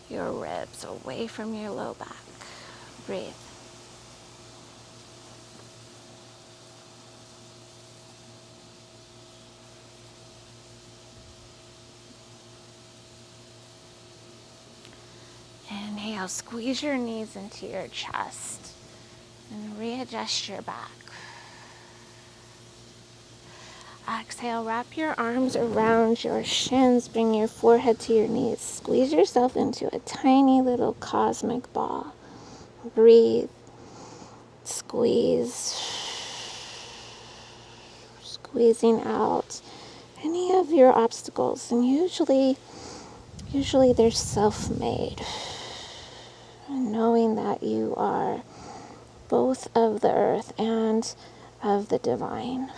your ribs, away from your low back. Breathe. Inhale, squeeze your knees into your chest and readjust your back. Exhale, wrap your arms around your shins, bring your forehead to your knees. Squeeze yourself into a tiny little cosmic ball. Breathe, squeeze, squeezing out any of your obstacles. And usually they're self-made. And knowing that you are both of the earth and of the divine.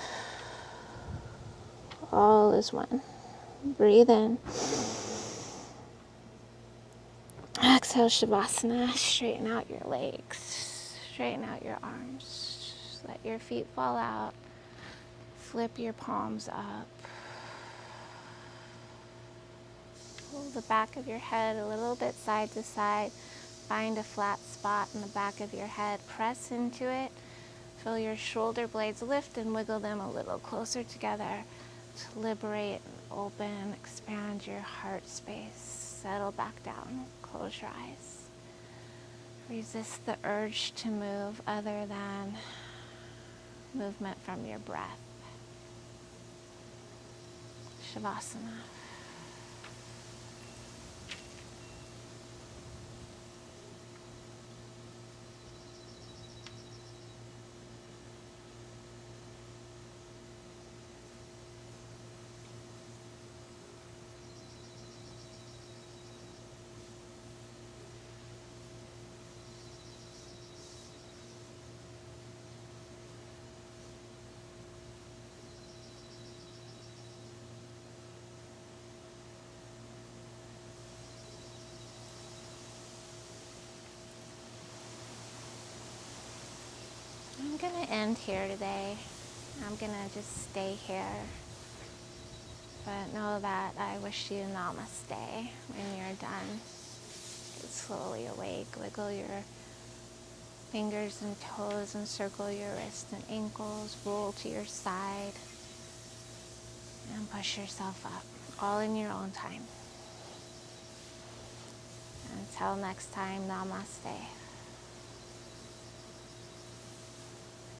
All is one. Breathe in. Exhale, Shavasana. Straighten out your legs. Straighten out your arms. Just let your feet fall out. Flip your palms up. Pull the back of your head a little bit side to side. Find a flat spot in the back of your head. Press into it. Feel your shoulder blades lift and wiggle them a little closer together to liberate and open, expand your heart space. Settle back down. Close your eyes. Resist the urge to move other than movement from your breath. Shavasana. I'm going to end here today. I'm going to just stay here. But know that I wish you namaste when you're done. Get slowly awake. Wiggle your fingers and toes and circle your wrists and ankles. Roll to your side. And push yourself up. All in your own time. Until next time, namaste.